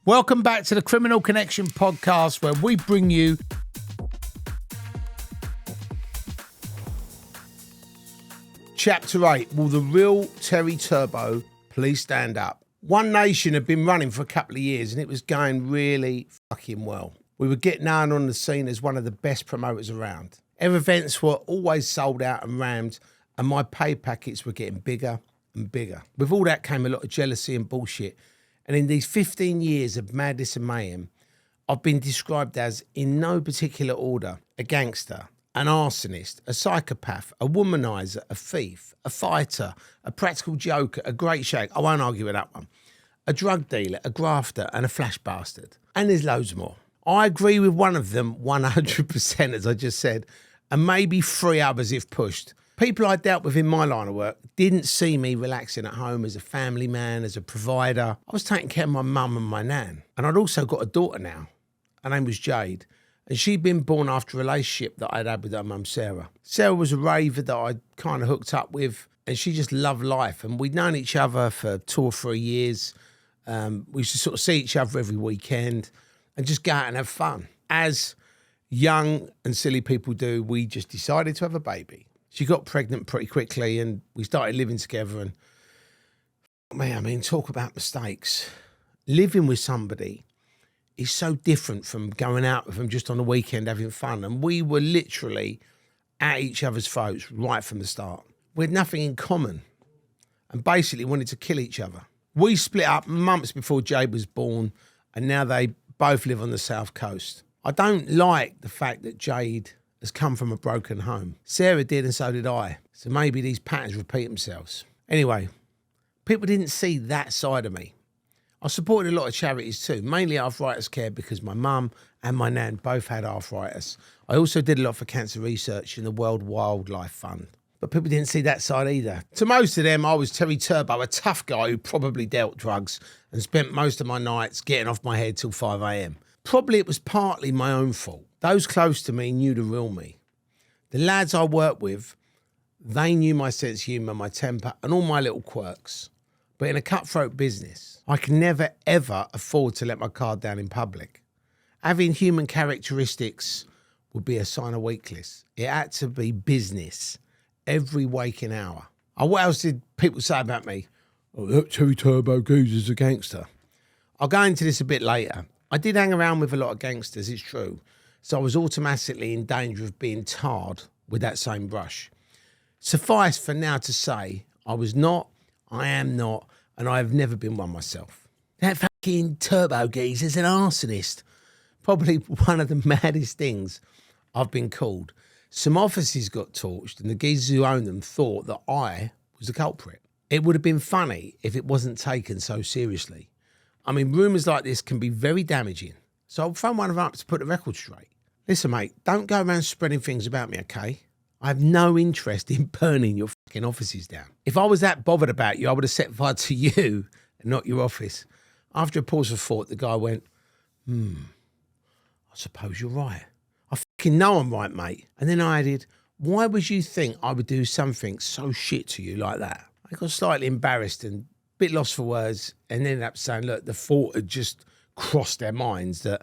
Welcome back to the Criminal Connection podcast, where we bring you Chapter 8, Will the Real Terry Turbo Please Stand Up? One Nation had been running for a couple of years and it was going really fucking well. We were getting known on the scene as one of the best promoters around. Our events were always sold out and rammed, and my pay packets were getting bigger and bigger. With all that came a lot of jealousy and bullshit. And in these 15 years of madness and mayhem, I've been described as, in no particular order, a gangster, an arsonist, a psychopath, a womanizer, a thief, a fighter, a practical joker, a great shake. I won't argue with that one. A drug dealer, a grafter, and a flash bastard. And there's loads more. I agree with one of them 100%, as I just said, and maybe 3 others if pushed. People I dealt with in my line of work didn't see me relaxing at home as a family man, as a provider. I was taking care of my mum and my nan. And I'd also got a daughter now. Her name was Jade. And she'd been born after a relationship that I'd had with her mum, Sarah. Sarah was a raver that I'd kind of hooked up with, and she just loved life. And we'd known each other for 2 or 3 years. We used to sort of see each other every weekend and just go out and have fun. As young and silly people do, we just decided to have a baby. She got pregnant pretty quickly and we started living together. And man, I mean, talk about mistakes. Living with somebody is so different from going out with them just on the weekend having fun. And we were literally at each other's throats right from the start. We had nothing in common and basically wanted to kill each other. We split up months before Jade was born, and now they both live on the South Coast. I don't like the fact that Jade has come from a broken home. Sarah did, and so did I. So maybe these patterns repeat themselves. Anyway, people didn't see that side of me. I supported a lot of charities too, mainly arthritis care because my mum and my nan both had arthritis. I also did a lot for cancer research in the World Wildlife Fund. But people didn't see that side either. To most of them, I was Terry Turbo, a tough guy who probably dealt drugs and spent most of my nights getting off my head till 5 a.m. Probably it was partly my own fault. Those close to me knew the real me. The lads I worked with, they knew my sense of humour, my temper, and all my little quirks. But in a cutthroat business, I can never, ever afford to let my guard down in public. Having human characteristics would be a sign of weakness. It had to be business every waking hour. Oh, what else did people say about me? Oh, that Terry Turbo Geezer's a gangster. I'll go into this a bit later. I did hang around with a lot of gangsters, it's true. So I was automatically in danger of being tarred with that same brush. Suffice for now to say, I was not, I am not, and I have never been one myself. That fucking Turbo Geezer's an arsonist. Probably one of the maddest things I've been called. Some offices got torched and the geezers who owned them thought that I was the culprit. It would have been funny if it wasn't taken so seriously. I mean, rumours like this can be very damaging. So I'll phone one of them up to put the record straight. Listen, mate, don't go around spreading things about me, okay? I have no interest in burning your fucking offices down. If I was that bothered about you, I would have set fire to you and not your office. After a pause of thought, the guy went, I suppose you're right. I fucking know I'm right, mate. And then I added, why would you think I would do something so shit to you like that? I got slightly embarrassed and a bit lost for words and ended up saying, look, the thought had just crossed their minds that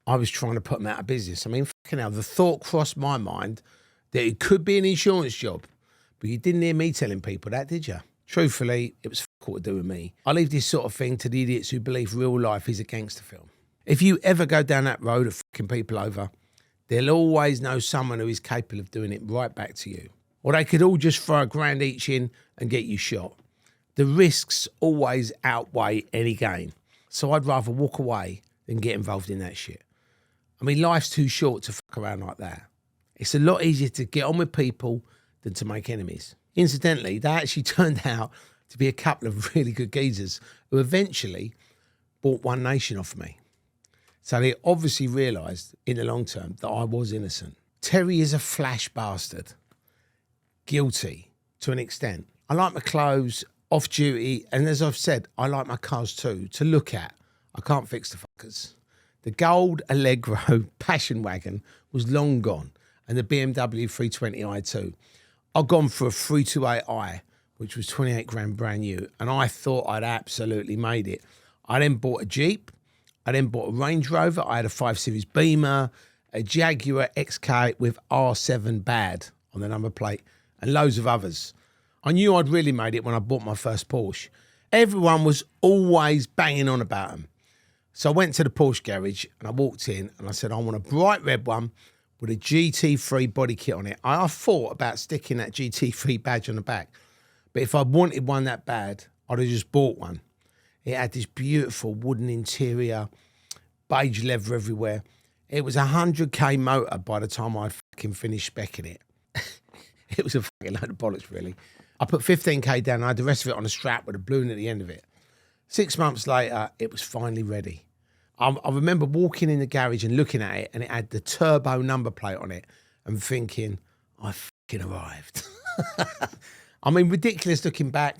I was trying to put them out of business. I mean, fucking hell, the thought crossed my mind that it could be an insurance job. But you didn't hear me telling people that, did you? Truthfully, it was fuck all to do with me. I leave this sort of thing to the idiots who believe real life is a gangster film. If you ever go down that road of fucking people over, they'll always know someone who is capable of doing it right back to you. Or they could all just throw $1,000 each in and get you shot. The risks always outweigh any gain. So I'd rather walk away than get involved in that shit. I mean, life's too short to fuck around like that. It's a lot easier to get on with people than to make enemies. Incidentally, they actually turned out to be a couple of really good geezers who eventually bought One Nation off me. So they obviously realised in the long term that I was innocent. Terry is a flash bastard. Guilty to an extent. I like my clothes, off duty, and as I've said, I like my cars too, to look at. I can't fix the fuckers. The gold Allegro passion wagon was long gone, and the BMW 320i too. I'd gone for a 328i, which was 28 grand brand new, and I thought I'd absolutely made it. I then bought a Jeep. I then bought a Range Rover. I had a 5 Series Beamer, a Jaguar XK with R7 bad on the number plate, and loads of others. I knew I'd really made it when I bought my first Porsche. Everyone was always banging on about them. So I went to the Porsche garage and I walked in and I said, I want a bright red one with a GT3 body kit on it. I thought about sticking that GT3 badge on the back, but if I wanted one that bad, I'd have just bought one. It had this beautiful wooden interior, beige leather everywhere. It was a 100k motor by the time I'd fucking finished speccing it. It was a fucking load of bollocks, really. I put 15k down. I had the rest of it on a strap with a balloon at the end of it. 6 months later, it was finally ready. I remember walking in the garage and looking at it, and it had the turbo number plate on it and thinking, I fucking arrived. I mean, ridiculous looking back.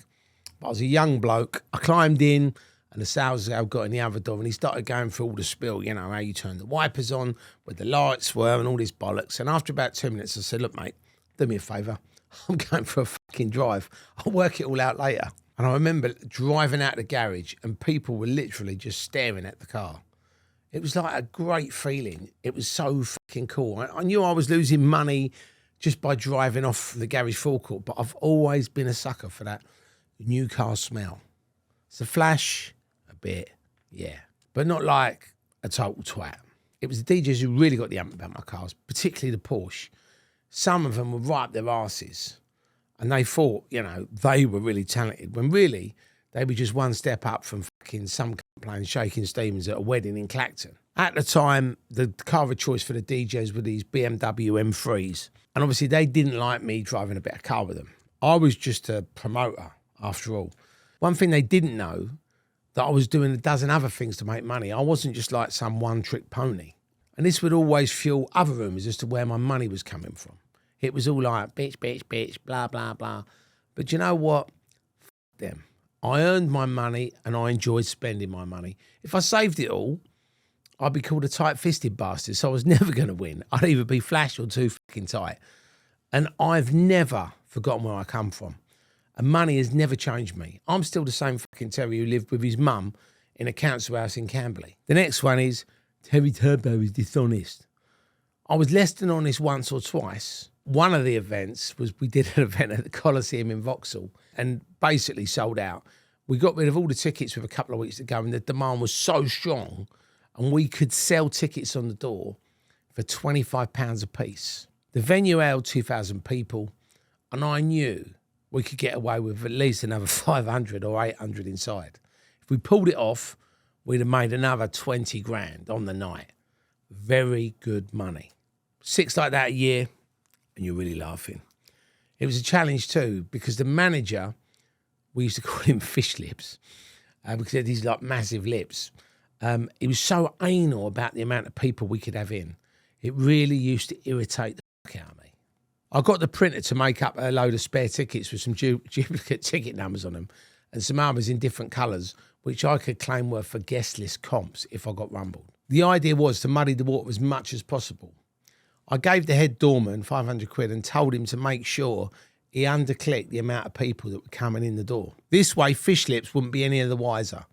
But I was a young bloke. I climbed in, and the sales guy got in the other door, and he started going through all the spiel, you know, how you turn the wipers on, where the lights were, and all this bollocks. And after about 2 minutes, I said, look, mate, do me a favour. I'm going for a fucking drive. I'll work it all out later. And I remember driving out the garage, and people were literally just staring at the car. It was like a great feeling. It was so fucking cool. I knew I was losing money just by driving off the garage forecourt, but I've always been a sucker for that new car smell. It's a flash, a bit, yeah, but not like a total twat. It was the DJs who really got the ump about my cars, particularly the Porsche. Some of them were right up their arses, and they thought, you know, they were really talented, when really they were just one step up from fucking some playing Shaking Stevens at a wedding in Clacton. At the time, the car of choice for the DJs were these BMW M3s, and obviously they didn't like me driving a better car with them. I was just a promoter, after all. One thing they didn't know, that I was doing a dozen other things to make money. I wasn't just like some one-trick pony. And this would always fuel other rumours as to where my money was coming from. It was all like, bitch, bitch, bitch, blah, blah, blah. But you know what? F them. I earned my money and I enjoyed spending my money. If I saved it all, I'd be called a tight-fisted bastard, so I was never going to win. I'd either be flash or too fucking tight. And I've never forgotten where I come from. And money has never changed me. I'm still the same fucking Terry who lived with his mum in a council house in Camberley. The next one is, Terry Turbo is dishonest. I was less than honest once or twice. One of the events was we did an event at the Coliseum in Vauxhall and basically sold out. We got rid of all the tickets with a couple of weeks to go, and the demand was so strong, and we could sell tickets on the door for £25 a piece. The venue held 2,000 people, and I knew we could get away with at least another 500 or 800 inside. If we pulled it off, we'd have made another 20 grand on the night. Very good money. 6 like that a year, and you're really laughing. It was a challenge too, because the manager, we used to call him Fish Lips, because he had these like massive lips. He was so anal about the amount of people we could have in. It really used to irritate the fuck out of me. I got the printer to make up a load of spare tickets with some duplicate ticket numbers on them and some others in different colours, which I could claim were for guest list comps if I got rumbled. The idea was to muddy the water as much as possible. I gave the head doorman 500 quid and told him to make sure he underclicked the amount of people that were coming in the door. This way, Fish Lips wouldn't be any of the wiser.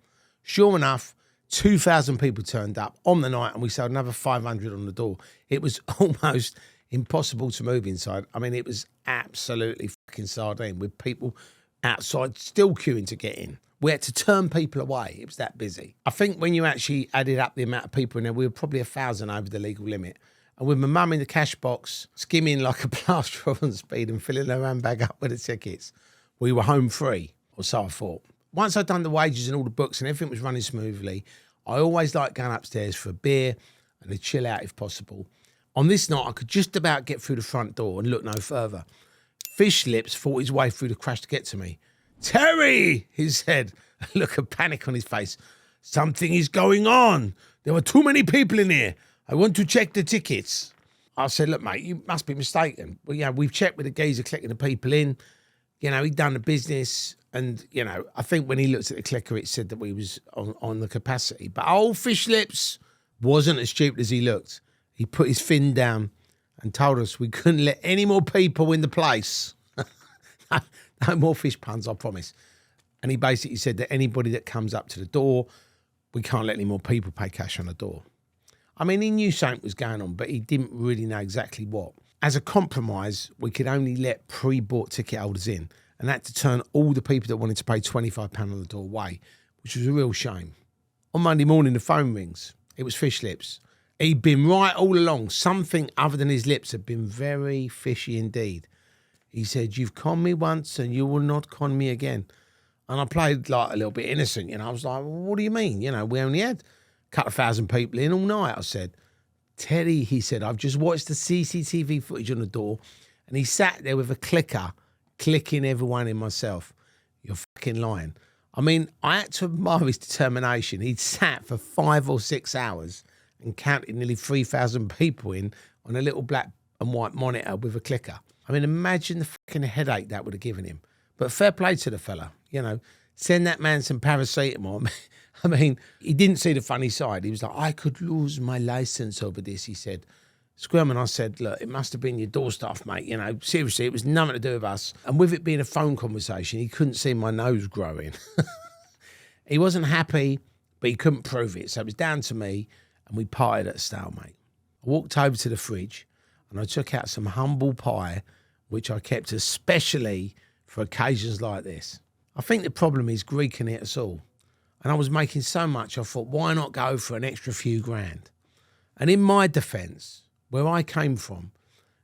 Sure enough, 2,000 people turned up on the night and we sold another 500 on the door. It was almost impossible to move inside. I mean, it was absolutely fucking sardine with people outside still queuing to get in. We had to turn people away. It was that busy. I think when you actually added up the amount of people in there, we were probably 1,000 over the legal limit. And with my mum in the cash box, skimming like a plaster on speed and filling her handbag up with the tickets, we were home free, or so I thought. Once I'd done the wages and all the books and everything was running smoothly, I always liked going upstairs for a beer and a chill out if possible. On this night, I could just about get through the front door and look no further. Fish Lips fought his way through the crash to get to me. "Terry," he said, a look of panic on his face. "Something is going on. There were too many people in here. I want to check the tickets." I said, "Look, mate, you must be mistaken. Well, yeah, we've checked with the geezer collecting the people in. You know, he'd done the business. And, you know, I think when he looked at the clicker, it said that we was on the capacity. But old Fish Lips wasn't as stupid as he looked. He put his fin down and told us we couldn't let any more people in the place." No more fish puns, I promise. And he basically said that anybody that comes up to the door we can't let any more people pay cash on the door. I mean, he knew something was going on, but he didn't really know exactly what. As a compromise, we could only let pre-bought ticket holders in, and that to turn all the people that wanted to pay £25 on the door away, which was a real shame. On Monday morning, the phone rings. It was Fish Lips. He'd been right all along. Something other than his lips had been very fishy indeed. He said, "You've conned me once and you will not con me again." And I played like a little bit innocent, I was like, well, what do you mean? We only had a couple of thousand people in all night. I said, "Teddy," he said, "I've just watched the CCTV footage on the door." And he sat there with a clicker, clicking everyone in myself. You're fucking lying. I mean, I had to admire his determination. He'd sat for 5 or 6 hours and counted nearly 3,000 people in on a little black and white monitor with a clicker. I mean, imagine the fucking headache that would have given him. But fair play to the fella, send that man some paracetamol. I mean, he didn't see the funny side. He was like, "I could lose my license over this," he said. Squirm, and I said, "Look, it must have been your door staff, mate. Seriously, it was nothing to do with us." And with it being a phone conversation, he couldn't see my nose growing. He wasn't happy, but he couldn't prove it. So it was down to me, and we parted at a stalemate. I walked over to the fridge, and I took out some humble pie, which I kept especially for occasions like this. I think the problem is Greek can hit us all. And I was making so much, I thought, why not go for an extra few grand? And in my defence, where I came from,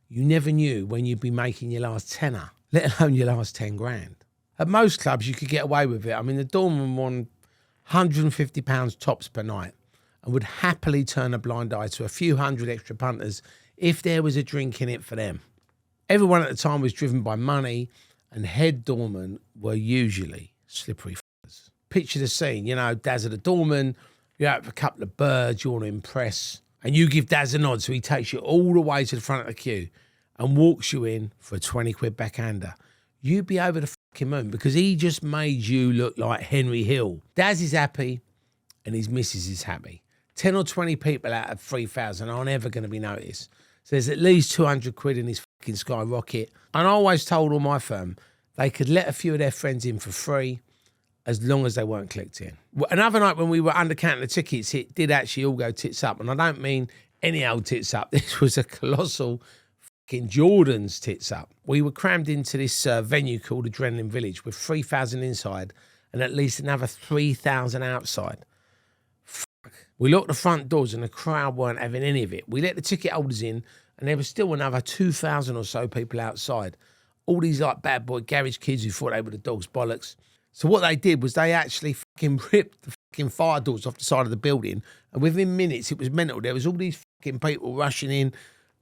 you never knew when you'd be making your last tenner, let alone your last 10 grand. At most clubs, you could get away with it. I mean, the doorman won £150 tops per night and would happily turn a blind eye to a few hundred extra punters if there was a drink in it for them. Everyone at the time was driven by money, and head doormen were usually slippery f***ers. Picture the scene, Daz at the doorman, you're out with a couple of birds, you want to impress, and you give Daz a nod, so he takes you all the way to the front of the queue and walks you in for a 20 quid backhander. You'd be over the fucking moon because he just made you look like Henry Hill. Daz is happy and his missus is happy. 10 or 20 people out of 3,000 aren't ever going to be noticed. So there's at least 200 quid in his fucking skyrocket. And I always told all my firm they could let a few of their friends in for free as long as they weren't clicked in. Another night when we were undercounting the tickets, it did actually all go tits up. And I don't mean any old tits up. This was a colossal fucking Jordan's tits up. We were crammed into this venue called Adrenaline Village with 3,000 inside and at least another 3,000 outside. We locked the front doors and the crowd weren't having any of it. We let the ticket holders in and there was still another 2,000 or so people outside. All these like bad boy garage kids who thought they were the dog's bollocks. So what they did was they actually fucking ripped the fucking fire doors off the side of the building, and within minutes it was mental. There was all these fucking people rushing in.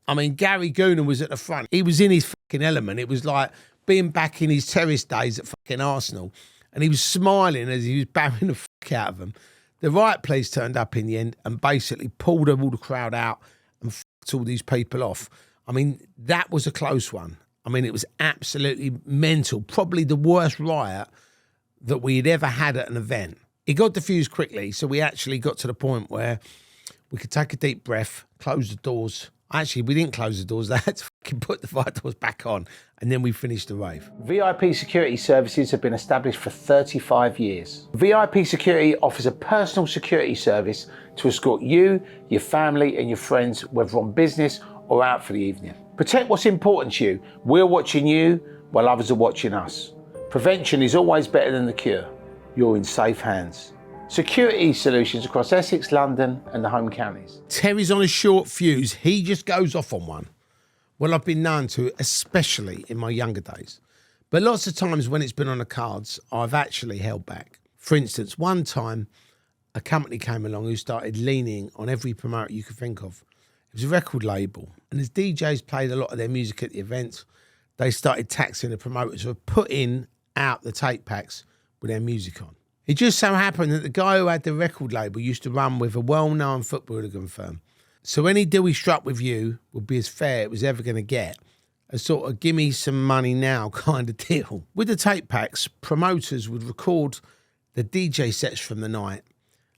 I mean, Gary Gooner was at the front. He was in his fucking element. It was like being back in his terrace days at fucking Arsenal. And he was smiling as he was bowing the fuck out of them. The riot police turned up in the end and basically pulled all the crowd out and fucked all these people off. I mean, that was a close one. I mean, it was absolutely mental. Probably the worst riot that we had ever had at an event. It got diffused quickly, so we actually got to the point where we could take a deep breath, close the doors. Actually, we didn't close the doors. They had to fucking put the fire doors back on, and then we finished the rave. VIP security services have been established for 35 years. VIP Security offers a personal security service to escort you, your family, and your friends, whether on business or out for the evening. Protect what's important to you. We're watching you while others are watching us. Prevention is always better than the cure. You're in safe hands. Security solutions across Essex, London and the home counties. Terry's on a short fuse. He just goes off on one. Well, I've been known to, especially in my younger days. But lots of times when it's been on the cards, I've actually held back. For instance, one time a company came along who started leaning on every promoter you could think of. It was a record label. And as DJs played a lot of their music at the events, they started taxing the promoters for putting out the tape packs with their music on. It just so happened that the guy who had the record label used to run with a well-known football hooligan firm. So any deal he struck with you would be as fair it was ever going to get. A sort of give me some money now kind of deal. With the tape packs, promoters would record the DJ sets from the night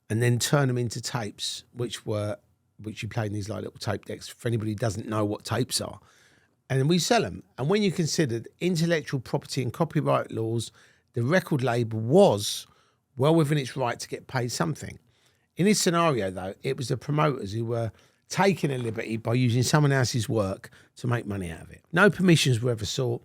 and then turn them into tapes, which you played in these like little tape decks for anybody who doesn't know what tapes are. And then we sell them. And when you considered intellectual property and copyright laws, the record label was well within its right to get paid something. In this scenario, though, it was the promoters who were taking a liberty by using someone else's work to make money out of it. No permissions were ever sought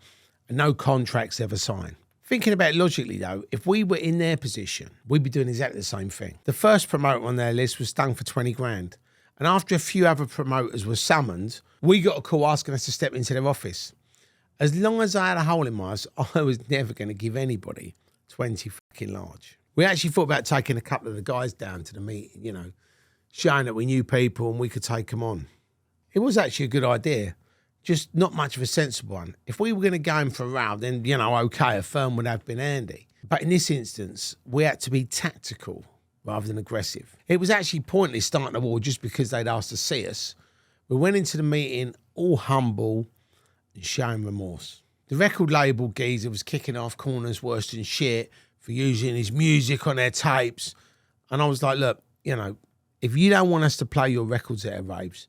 and no contracts ever signed. Thinking about it logically, though, if we were in their position, we'd be doing exactly the same thing. The first promoter on their list was stung for 20 grand. And after a few other promoters were summoned, we got a call asking us to step into their office. As long as I had a hole in my ass, I was never going to give anybody 20 fucking large. We actually thought about taking a couple of the guys down to the meeting, you know, showing that we knew people and we could take them on. It was actually a good idea, just not much of a sensible one. If we were going to go in for a row, then, you know, okay, a firm would have been handy. But in this instance, we had to be tactical rather than aggressive. It was actually pointless starting a war just because they'd asked to see us. We went into the meeting all humble and showing remorse. The record label geezer was kicking off corners worse than shit for using his music on their tapes. And I was like, look, you know, if you don't want us to play your records at our raves,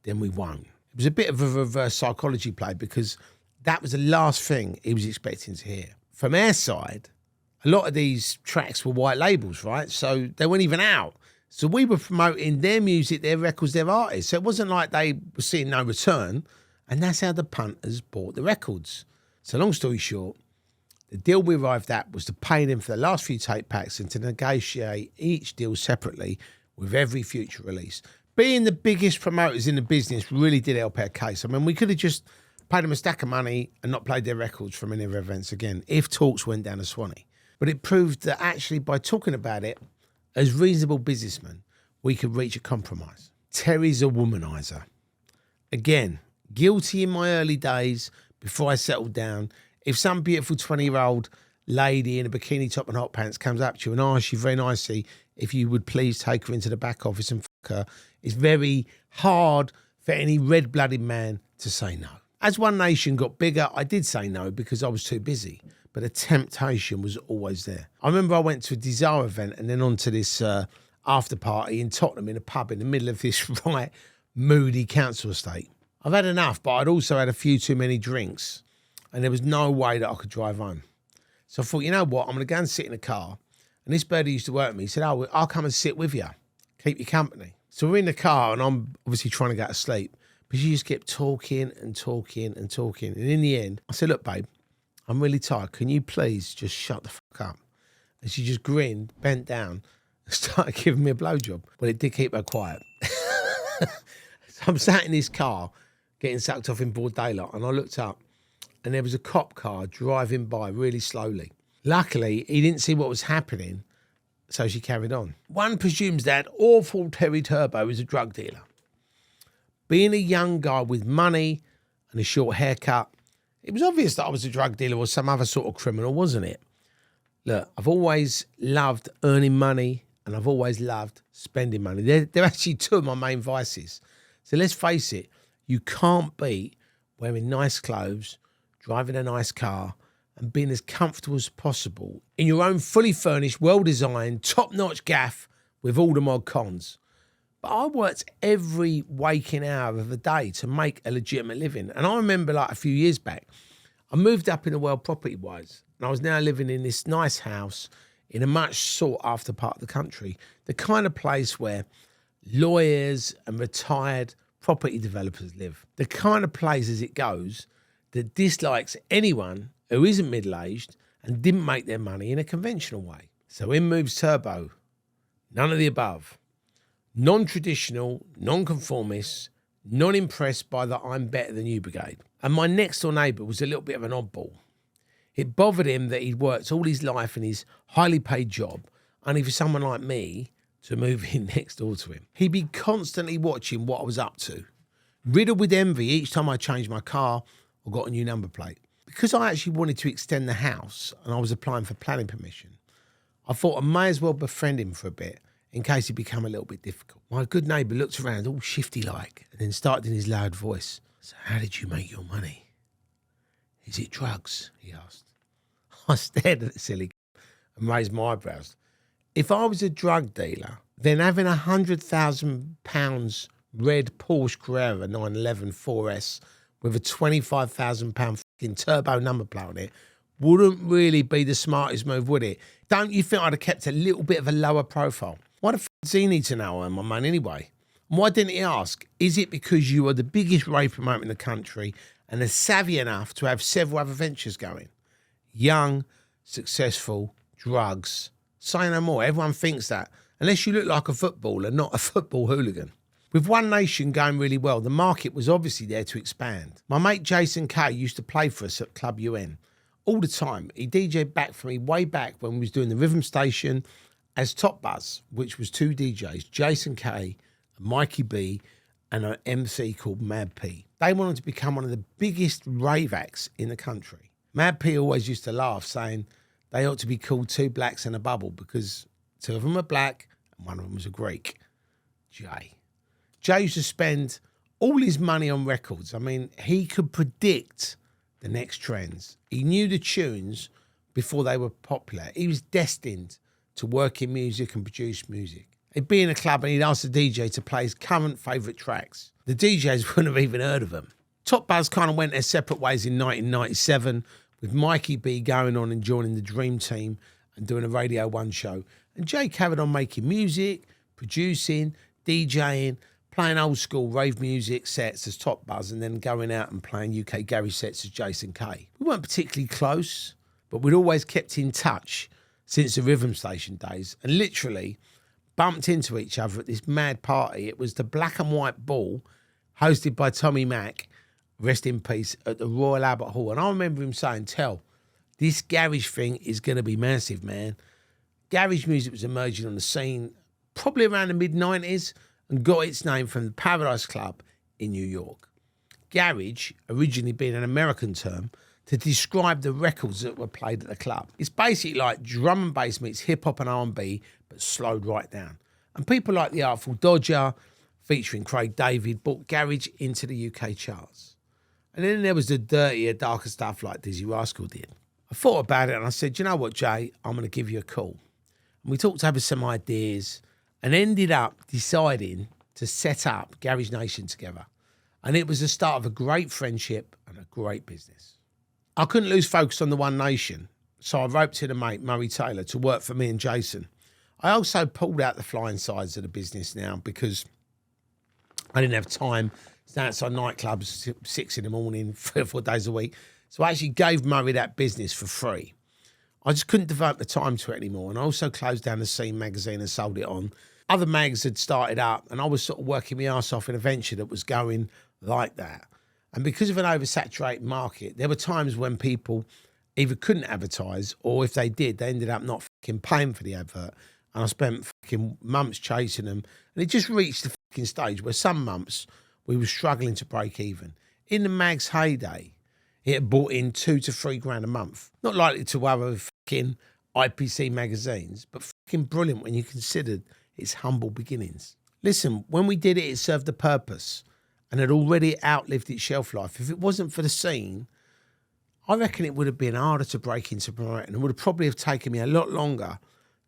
then we won't. It was a bit of a reverse psychology play because that was the last thing he was expecting to hear. From our side, a lot of these tracks were white labels, right? So they weren't even out. So we were promoting their music, their records, their artists. So it wasn't like they were seeing no return. And that's how the punters bought the records. So long story short, the deal we arrived at was to pay them for the last few tape packs and to negotiate each deal separately with every future release. Being the biggest promoters in the business really did help our case. I mean, we could have just paid them a stack of money and not played their records from any of their events again if talks went down to Swanee. But it proved that actually by talking about it, as reasonable businessmen, we could reach a compromise. Terry's a womanizer. Again, guilty in my early days before I settled down. If some beautiful 20-year-old lady in a bikini top and hot pants comes up to you and asks you very nicely if you would please take her into the back office and fuck her, it's very hard for any red-blooded man to say no. As One Nation got bigger, I did say no because I was too busy, but the temptation was always there. I remember I went to a Desire event and then on to this after party in Tottenham in a pub in the middle of this right moody council estate. I've had enough, but I'd also had a few too many drinks and there was no way that I could drive home. So I thought, you know what, I'm going to go and sit in a car. And this bird who used to work with me, he said, oh, I'll come and sit with you, keep you company. So we're in the car and I'm obviously trying to go to sleep, but she just kept talking and talking and talking. And in the end, I said, look, babe, I'm really tired. Can you please just shut the fuck up? And she just grinned, bent down, and started giving me a blowjob. Well, it did keep her quiet. So I'm sat in this car, getting sucked off in broad daylight, and I looked up, and there was a cop car driving by really slowly. Luckily, he didn't see what was happening, so she carried on. One presumes that awful Terry Turbo is a drug dealer. Being a young guy with money and a short haircut, it was obvious that I was a drug dealer or some other sort of criminal, wasn't it? Look, I've always loved earning money and I've always loved spending money. They're actually two of my main vices. So let's face it, you can't beat wearing nice clothes, driving a nice car, and being as comfortable as possible in your own fully furnished, well-designed, top-notch gaff with all the mod cons. But I worked every waking hour of the day to make a legitimate living. And I remember like a few years back, I moved up in the world property-wise, and I was now living in this nice house in a much sought-after part of the country, the kind of place where lawyers and retired property developers live. The kind of place, as it goes, that dislikes anyone who isn't middle-aged and didn't make their money in a conventional way. So in moves Turbo. None of the above. Non-traditional, non-conformist, not impressed by the I'm better than you brigade. And my next door neighbour was a little bit of an oddball. It bothered him that he'd worked all his life in his highly paid job, only for someone like me to move in next door to him. He'd be constantly watching what I was up to, riddled with envy each time I changed my car or got a new number plate. Because I actually wanted to extend the house and I was applying for planning permission, I thought I may as well befriend him for a bit in case it became a little bit difficult. My good neighbour looked around all shifty-like and then started in his loud voice. So how did you make your money? Is it drugs? He asked. I stared at the silly and raised my eyebrows. If I was a drug dealer, then having £100,000 red Porsche Carrera 911 4S with a £25,000 fucking turbo number plate on it wouldn't really be the smartest move, would it? Don't you think I'd have kept a little bit of a lower profile? Why the fuck does he need to know I earn my money anyway? And why didn't he ask, is it because you are the biggest rave promoter in the country and are savvy enough to have several other ventures going? Young, successful, drugs, say no more. Everyone thinks that, unless you look like a footballer, not a football hooligan. With One Nation going really well, the market was obviously there to expand. My mate Jason Kaye used to play for us at Club UN all the time. He DJ'd back for me way back when we was doing the Rhythm Station as Top Buzz, which was 2 DJs, Jason Kaye, Mikey B, and an MC called Mad P. They wanted to become one of the biggest rave acts in the country. Mad P always used to laugh, saying they ought to be called 2 blacks in a bubble because 2 of them were black and 1 of them was a Greek. Jay used to spend all his money on records. I mean, he could predict the next trends. He knew the tunes before they were popular. He was destined to work in music and produce music. He'd be in a club and he'd ask the DJ to play his current favourite tracks. The DJs wouldn't have even heard of them. Top Buzz kind of went their separate ways in 1997, with Mikey B going on and joining the Dream Team and doing a Radio 1 show. And Jay carried on making music, producing, DJing, playing old school rave music sets as Top Buzz, and then going out and playing UK garage sets as Jason Kaye. We weren't particularly close, but we'd always kept in touch since the Rhythm Station days, and literally bumped into each other at this mad party. It was the Black and White Ball, hosted by Tommy Mac, rest in peace, at the Royal Albert Hall. And I remember him saying, "Tell, this garage thing is going to be massive, man." Garage music was emerging on the scene probably around the mid-90s and got its name from the Paradise Club in New York. Garage, originally being an American term, to describe the records that were played at the club. It's basically like drum and bass meets hip-hop and R&B, but slowed right down. And people like the Artful Dodger, featuring Craig David, brought garage into the UK charts. And then there was the dirtier, darker stuff like Dizzy Rascal did. I thought about it and I said, you know what, Jay, I'm going to give you a call. And we talked over some ideas and ended up deciding to set up Garage Nation together. And it was the start of a great friendship and a great business. I couldn't lose focus on the One Nation, so I roped in a mate, Murray Taylor, to work for me and Jason. I also pulled out the flying sides of the business now because I didn't have time to stand outside nightclubs 6 in the morning, 3 or 4 days a week. So I actually gave Murray that business for free. I just couldn't devote the time to it anymore. And I also closed down the Scene magazine and sold it on. Other mags had started up and I was sort of working my arse off in a venture that was going like that. And because of an oversaturated market, there were times when people either couldn't advertise, or if they did, they ended up not fucking paying for the advert. And I spent fucking months chasing them. And it just reached the fucking stage where some months we were struggling to break even. In the mag's heyday, it had brought in $2 to $3 grand a month. Not likely to other fucking IPC magazines, but fucking brilliant when you considered its humble beginnings. Listen, when we did it, it served a purpose and had already outlived its shelf life. If it wasn't for the scene, I reckon it would have been harder to break into promoting and would have probably have taken me a lot longer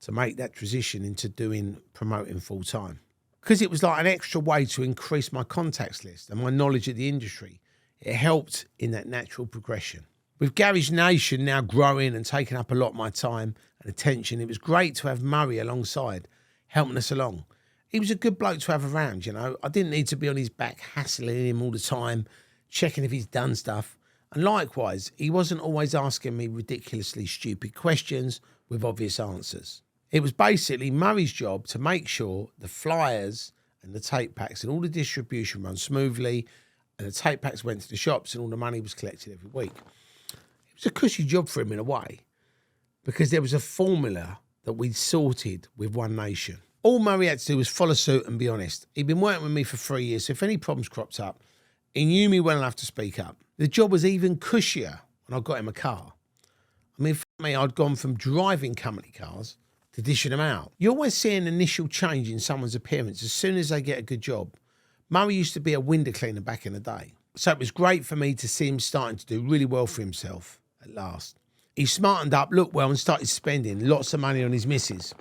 to make that transition into doing promoting full time. Because it was like an extra way to increase my contacts list and my knowledge of the industry. It helped in that natural progression. With Garage Nation now growing and taking up a lot of my time and attention, it was great to have Murray alongside, helping us along. He was a good bloke to have around, you know. I didn't need to be on his back hassling him all the time, checking if he's done stuff. And likewise, he wasn't always asking me ridiculously stupid questions with obvious answers. It was basically Murray's job to make sure the flyers and the tape packs and all the distribution run smoothly, and the tape packs went to the shops and all the money was collected every week. It was a cushy job for him in a way, because there was a formula that we'd sorted with One Nation. All Murray had to do was follow suit and be honest. He'd been working with me for 3 years, so if any problems cropped up, he knew me well enough to speak up. The job was even cushier when I got him a car. I mean, for me, I'd gone from driving company cars to dishing them out. You always see an initial change in someone's appearance as soon as they get a good job. Murray used to be a window cleaner back in the day, so it was great for me to see him starting to do really well for himself at last. He smartened up, looked well, and started spending lots of money on his missus.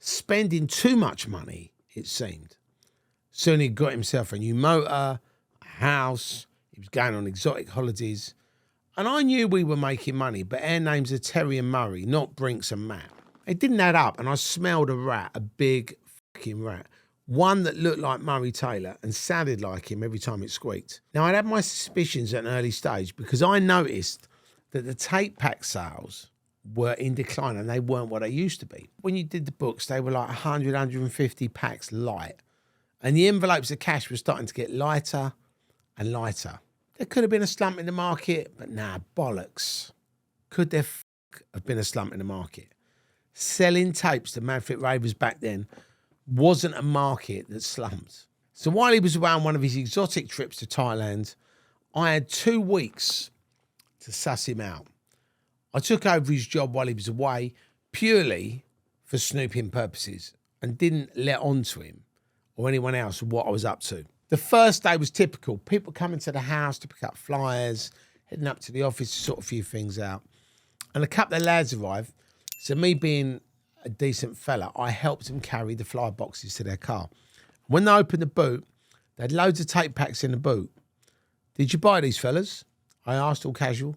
Spending too much money, it seemed. Soon he got himself a new motor, a house, he was going on exotic holidays. And I knew we were making money, but our names are Terry and Murray, not Brinks and Matt. It didn't add up, and I smelled a rat, a big fucking rat. One that looked like Murray Taylor and sounded like him every time it squeaked. Now, I'd had my suspicions at an early stage because I noticed that the tape pack sales were in decline and they weren't what they used to be. When you did the books, they were like 100, 150 packs light. And the envelopes of cash were starting to get lighter and lighter. There could have been a slump in the market, but nah, bollocks. Could there have been a slump in the market? Selling tapes to Manfred Ravers back then wasn't a market that slumped. So while he was around one of his exotic trips to Thailand, I had 2 weeks to suss him out. I took over his job while he was away purely for snooping purposes and didn't let on to him or anyone else what I was up to. The first day was typical. People coming to the house to pick up flyers, heading up to the office to sort a few things out. And a couple of lads arrived. So me being a decent fella, I helped them carry the flyer boxes to their car. When they opened the boot, they had loads of tape packs in the boot. Did you buy these, fellas? I asked all casual.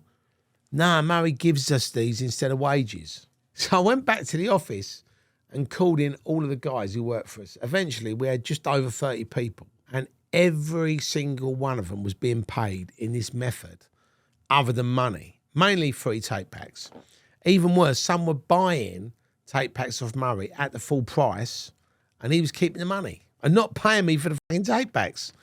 Nah, Murray gives us these instead of wages. So I went back to the office and called in all of the guys who worked for us. Eventually, we had just over 30 people, and every single one of them was being paid in this method other than money, mainly free tape packs. Even worse, some were buying tape packs off Murray at the full price, and he was keeping the money and not paying me for the fucking tape packs.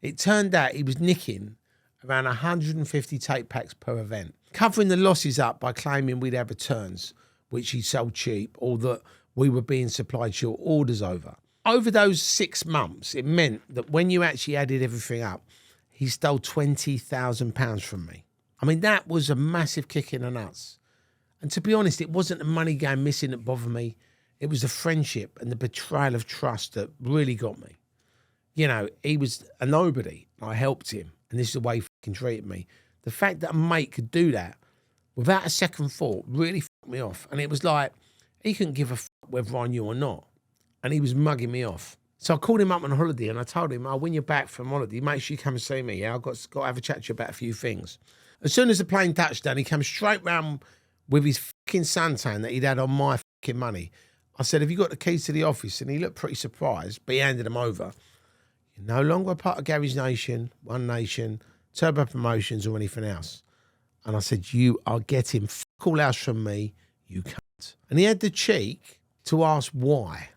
It turned out he was nicking around 150 tape packs per event, covering the losses up by claiming we'd have returns, which he sold cheap, or that we were being supplied short orders over. Over those 6 months, it meant that when you actually added everything up, he stole £20,000 from me. I mean, that was a massive kick in the nuts. And to be honest, it wasn't the money going missing that bothered me. It was the friendship and the betrayal of trust that really got me. You know, he was a nobody. I helped him, and this is the way he fucking treated me. The fact that a mate could do that without a second thought really fucked me off. And it was like, he couldn't give a fuck whether I knew or not. And he was mugging me off. So I called him up on holiday and I told him, when you're back from holiday, make sure you come and see me. Yeah, I've got to have a chat to you about a few things. As soon as the plane touched down, he came straight round with his fucking suntan that he'd had on my fucking money. I said, have you got the keys to the office? And he looked pretty surprised, but he handed them over. You're no longer a part of Gary's Nation, One Nation, Turbo Promotions or anything else. And I said, you are getting fuck all else from me, you cunt. And he had the cheek to ask why.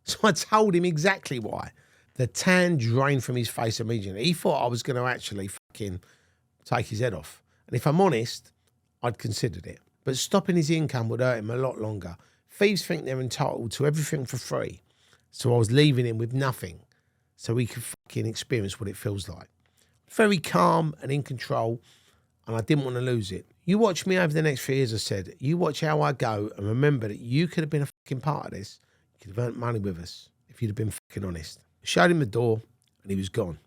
So I told him exactly why. The tan drained from his face immediately. He thought I was going to actually fucking take his head off. And if I'm honest, I'd considered it. But stopping his income would hurt him a lot longer. Thieves think they're entitled to everything for free. So I was leaving him with nothing so he could fucking experience what it feels like. Very calm and in control, and I didn't want to lose it. You watch me over the next few years, I said. You watch how I go and remember that you could have been a fucking part of this. You could have earned money with us if you'd have been fucking honest. I showed him the door and he was gone.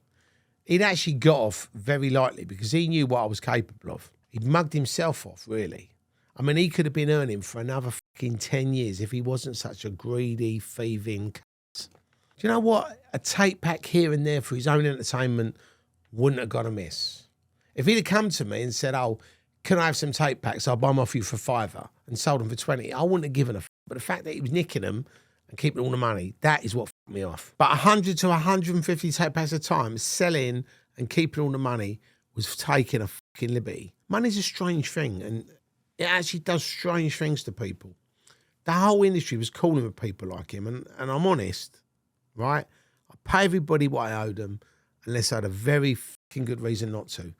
He'd actually got off very lightly because he knew what I was capable of. He'd mugged himself off, really. I mean, he could have been earning for another fucking 10 years if he wasn't such a greedy, thieving cunt. Do you know what? A tape pack here and there for his own entertainment wouldn't have got amiss. If he'd have come to me and said, can I have some tape packs? I'll buy them off you for £5 and sold them for 20. I wouldn't have given a fuck. But the fact that he was nicking them and keeping all the money, that is what fucked me off. But 100 to 150 tape packs a time, selling and keeping all the money was taking a fucking liberty. Money's a strange thing, and it actually does strange things to people. The whole industry was calling with people like him, and I'm honest, right? I pay everybody what I owe them unless I had a very fucking good reason not to.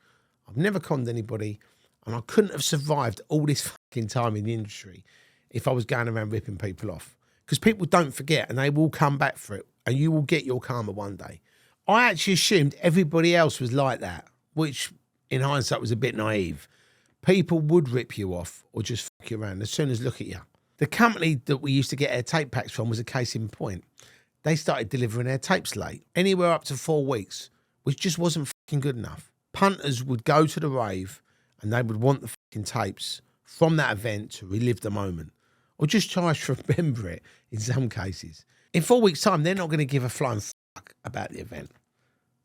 I've never conned anybody, and I couldn't have survived all this fucking time in the industry if I was going around ripping people off. Because people don't forget, and they will come back for it, and you will get your karma one day. I actually assumed everybody else was like that, which in hindsight was a bit naive. People would rip you off or just fuck you around as soon as look at you. The company that we used to get our tape packs from was a case in point. They started delivering their tapes late, anywhere up to 4 weeks, which just wasn't fucking good enough. Punters would go to the rave and they would want the fucking tapes from that event to relive the moment, or just charge to remember it in some cases. In 4 weeks' time, they're not going to give a flying fuck about the event.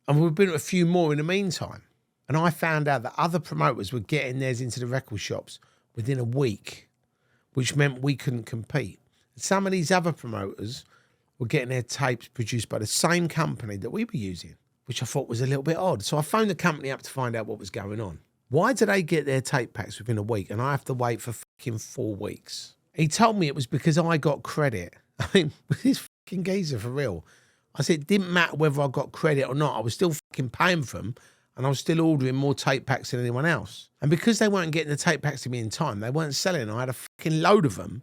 And we've been to a few more in the meantime. And I found out that other promoters were getting theirs into the record shops within a week, which meant we couldn't compete. And some of these other promoters were getting their tapes produced by the same company that we were using, which I thought was a little bit odd. So I phoned the company up to find out what was going on. Why do they get their tape packs within a week and I have to wait for fucking 4 weeks? He told me it was because I got credit. I mean, was this fucking geezer for real? I said it didn't matter whether I got credit or not. I was still fucking paying for them and I was still ordering more tape packs than anyone else. And because they weren't getting the tape packs to me in time, they weren't selling. I had a fucking load of them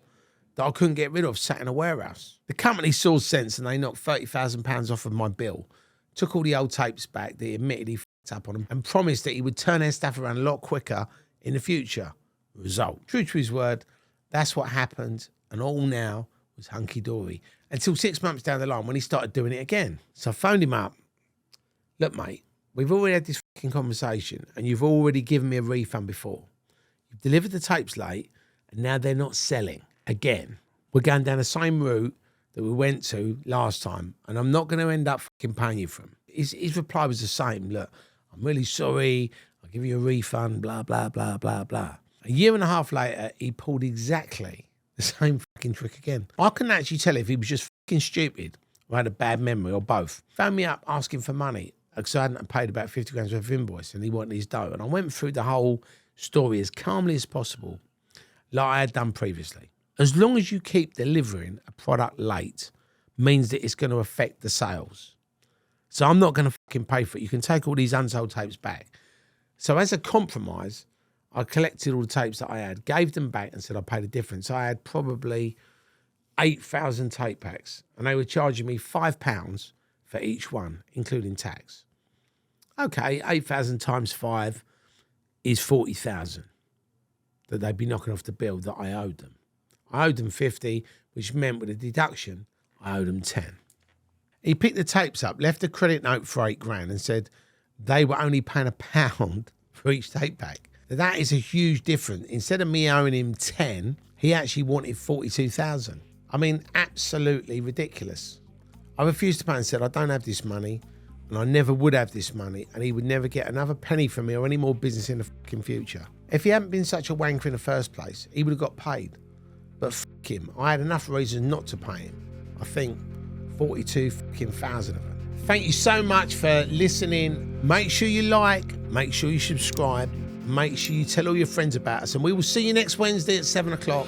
that I couldn't get rid of sat in a warehouse. The company saw sense and they knocked £30,000 off of my bill, took all the old tapes back that he admitted he fucked up on them and promised that he would turn their stuff around a lot quicker in the future. Result. True to his word, that's what happened and all now was hunky-dory until 6 months down the line when he started doing it again. So I phoned him up. Look, mate, we've already had this fucking conversation and you've already given me a refund before. You've delivered the tapes late and now they're not selling. Again, we're going down the same route that we went to last time and I'm not going to end up fucking paying you for them. His reply was the same. Look, I'm really sorry. I'll give you a refund, blah, blah, blah, blah, blah. A year and a half later, he pulled exactly the same fucking trick again. I couldn't actually tell if he was just fucking stupid or had a bad memory or both. Found me up asking for money because I hadn't paid about 50 grand worth of invoice and he wanted his dough. And I went through the whole story as calmly as possible, like I had done previously. As long as you keep delivering a product late means that it's going to affect the sales. So I'm not going to fucking pay for it. You can take all these unsold tapes back. So as a compromise, I collected all the tapes that I had, gave them back and said I'll pay the difference. I had probably 8,000 tape packs and they were charging me £5 for each one, including tax. Okay, 8,000 times 5 is 40,000 that they'd be knocking off the bill that I owed them. I owed them 50, which meant with a deduction, I owed them 10. He picked the tapes up, left a credit note for 8 grand and said they were only paying £1 for each tape pack. That is a huge difference. Instead of me owing him 10, he actually wanted 42,000. I mean, absolutely ridiculous. I refused to pay and said, I don't have this money and I never would have this money and he would never get another penny from me or any more business in the fucking future. If he hadn't been such a wanker in the first place, he would have got paid. But fuck him, I had enough reasons not to pay him. I think 42,000 of them. Thank you so much for listening. Make sure you like, make sure you subscribe, make sure you tell all your friends about us and we will see you next Wednesday at 7 o'clock.